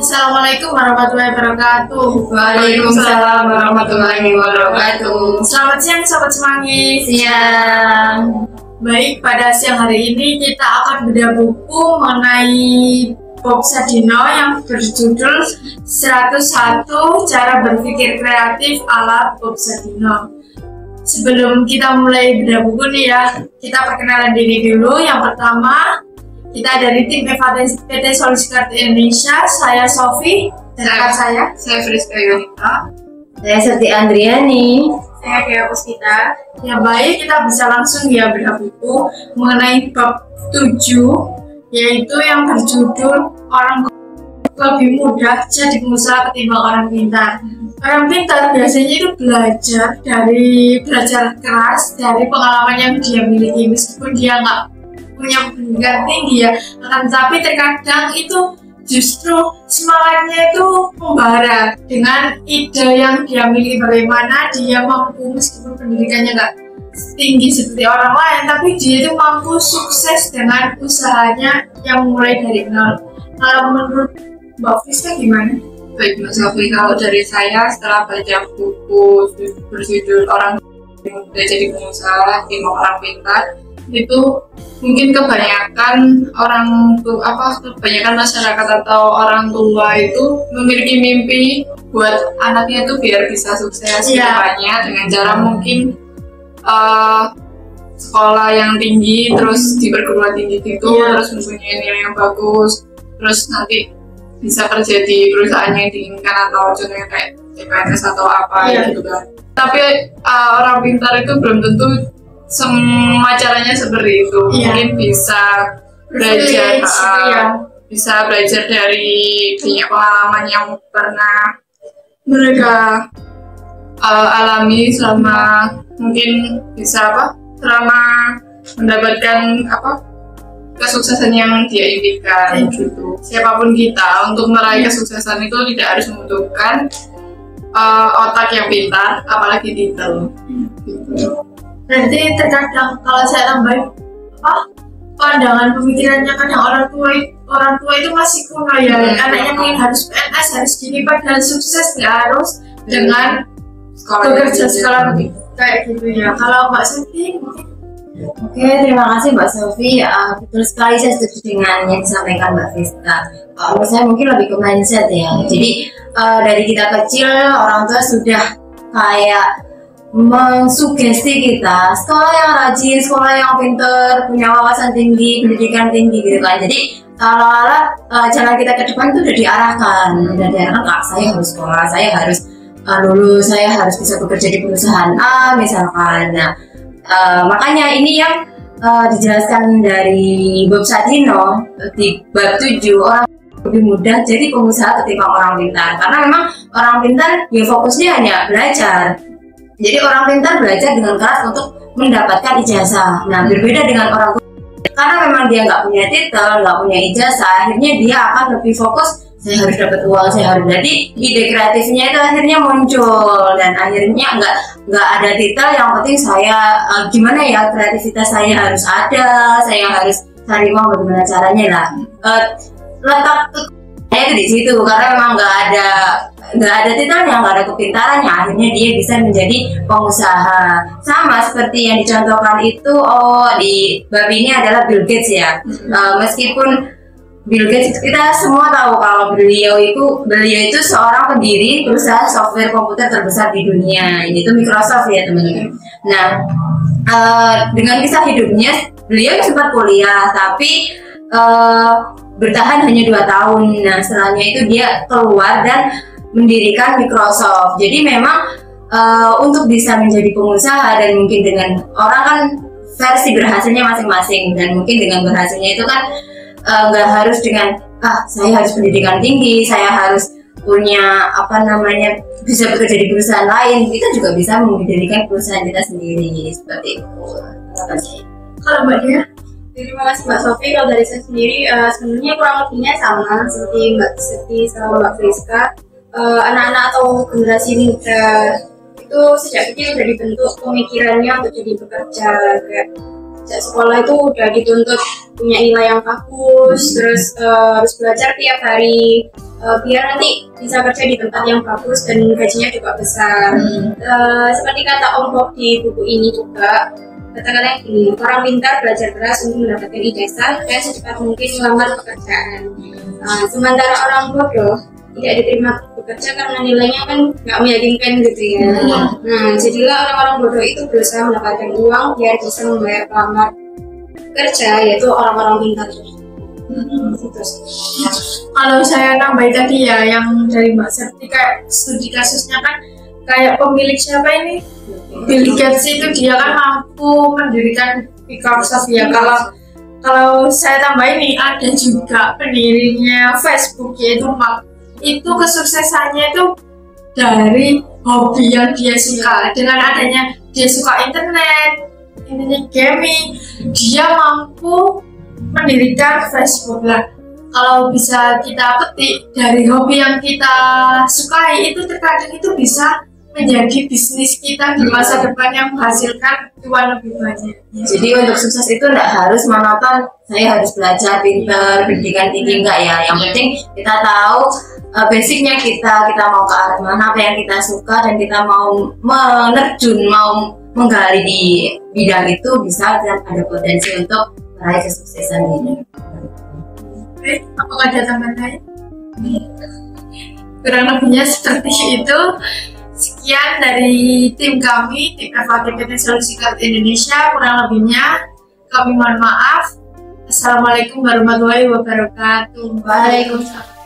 Assalamualaikum warahmatullahi wabarakatuh. Waalaikumsalam warahmatullahi wabarakatuh. Selamat siang Sobat Semanggi. Siang. Baik, pada siang hari ini kita akan bedah buku mengenai Bob Sadino yang berjudul 101 Cara Berpikir Kreatif ala Bob Sadino. Sebelum kita mulai bedah buku nih ya, kita perkenalan diri dulu. Yang pertama, kita dari tim PT Solusi Indonesia. Saya Sofi, dan rekan Saya Friska Yonita. Saya Siti Andriani. saya Dea Puspita. Ya baik, kita bisa langsung ya bedah buku mengenai bab 7, yaitu yang berjudul orang lebih mudah jadi pengusaha ketimbang orang pintar. Orang pintar biasanya itu belajar keras dari pengalaman yang dia miliki, meskipun dia nggak punya pendidikan tinggi ya, akan tetapi terkadang itu justru semangatnya itu membara dengan ide yang dia miliki, bagaimana dia mampu meskipun pendidikannya nggak tinggi seperti orang lain, tapi dia itu mampu sukses dengan usahanya yang mulai dari nol. Kalau menurut Mbak Friska gimana? Baik Mbak Sofi, kalau dari saya setelah baca buku berjudul Orang Mudah Jadi Pengusaha Ketimbang Orang Pintar, itu mungkin kebanyakan kebanyakan masyarakat atau orang tua itu memiliki mimpi buat anaknya itu biar bisa sukses depannya dengan cara mungkin sekolah yang tinggi, terus di perguruan tinggi gitu, terus mempunyai nilai yang bagus, terus nanti bisa kerja di perusahaan yang diinginkan, atau contohnya kayak CPNS atau apa gitu kan. Tapi orang pintar itu belum tentu semua caranya seperti itu. Mungkin bisa belajar bisa belajar dari banyak pengalaman yang pernah mereka alami selama mungkin selama mendapatkan kesuksesan yang dia impikan gitu. Siapapun kita, untuk meraih kesuksesan itu tidak harus membutuhkan otak yang pintar, apalagi detail gitu. Berarti terkadang kalau saya tambahin pandangan pemikirannya, kadang orang tua itu masih kuno ya. Anaknya mungkin harus PNS, harus gini, padahal sukses nggak harus dengan bekerja sekolah kayak gitu ya. Kalau Mbak Sofi mungkin. Oke, terima kasih Mbak Sofi. Betul sekali, saya setuju dengan yang disampaikan Mbak Friska. Menurut saya mungkin lebih ke mindset ya. Jadi dari kita kecil orang tua sudah kayak mengsugesti kita sekolah yang rajin, sekolah yang pintar, punya wawasan tinggi, pendidikan tinggi gitu kan. Jadi kalau jalan kita ke depan itu udah diarahkan, saya harus sekolah, saya harus lulus, saya harus bisa bekerja di perusahaan A misalkan. Nah, makanya ini yang dijelaskan dari Bob Sadino di bab 7, orang lebih mudah jadi pengusaha ketimbang orang pintar. Karena memang orang pintar ya fokusnya hanya belajar. Jadi orang pintar belajar dengan keras untuk mendapatkan ijazah. Nah, berbeda dengan orang tua, karena memang dia nggak punya titel, nggak punya ijazah, akhirnya dia akan lebih fokus, saya harus dapat uang, saya harus. Jadi ide kreatifnya itu akhirnya muncul, dan akhirnya nggak ada titel, yang penting saya gimana ya, kreativitas saya harus ada, saya harus cari uang bagaimana caranya lah. Letak saya di situ, karena memang nggak ada titelnya, nggak ada kepintarannya, akhirnya dia bisa menjadi pengusaha. Sama seperti yang dicontohkan itu di bab ini adalah Bill Gates ya. Meskipun Bill Gates kita semua tahu kalau beliau itu seorang pendiri perusahaan software komputer terbesar di dunia, yaitu Microsoft ya teman-teman. Nah, dengan kisah hidupnya, beliau sempat kuliah tapi bertahan hanya 2 tahun. Nah, setelahnya itu dia keluar dan mendirikan Microsoft. Jadi memang untuk bisa menjadi pengusaha, dan mungkin dengan orang kan versi berhasilnya masing-masing, dan mungkin dengan berhasilnya itu kan nggak harus dengan saya harus pendidikan tinggi, saya harus punya bisa bekerja di perusahaan lain. Kita juga bisa mendirikan perusahaan kita sendiri seperti itu. Terima kasih. Kalau Mbak Dia? Terima kasih Mbak Sofi. Kalau dari saya sendiri sebenarnya kurang lebihnya sama seperti Mbak Siti sama Mbak Friska. Anak-anak atau generasi muda itu sejak kecil udah dibentuk pemikirannya untuk jadi bekerja. Kayak sejak sekolah itu udah dituntut punya nilai yang bagus, terus harus belajar tiap hari, biar nanti bisa kerja di tempat yang bagus dan gajinya juga besar. Seperti kata Om Bob di buku ini juga, kata-katanya gini, orang pintar belajar keras untuk mendapatkan ijazah dan secepat mungkin melamar pekerjaan. Sementara orang bodoh tidak diterima bekerja karena nilainya kan nggak meyakinkan gitu ya. Nah, jadilah orang-orang bodoh itu berusaha mendapatkan uang biar bisa membayar pelamar kerja, yaitu orang-orang pintar. Terus, Kalau saya nambahin tadi ya yang dari Mbak Septi kayak studi kasusnya kan kayak pemilik siapa ini Bill Gates itu dia kan mampu mendirikan Microsoft ya. Kalau saya tambahin nih ada juga pendirinya Facebook yaitu Mark, itu kesuksesannya itu dari hobi yang dia suka. Dengan adanya dia suka internet gaming, dia mampu mendirikan Facebook lah. Kalau bisa kita petik dari hobi yang kita sukai itu terkadang itu bisa menjadi bisnis kita di masa depan yang menghasilkan uang lebih banyak. Jadi untuk sukses itu tidak harus monoton, saya harus belajar pintar, pendidikan tinggi, enggak ya. Yang penting kita tahu basicnya kita mau ke arah mana, apa yang kita suka, dan kita mau menerjun, mau menggali di bidang itu, bisa ada potensi untuk meraih kesuksesan ini. Oke, apakah ada tambahan lain? Kurang lebihnya seperti itu. Sekian dari tim kami, tim FATPT Solusi Kartu Indonesia. Kurang lebihnya kami mohon maaf. Assalamualaikum warahmatullahi wabarakatuh. Waalaikumsalam.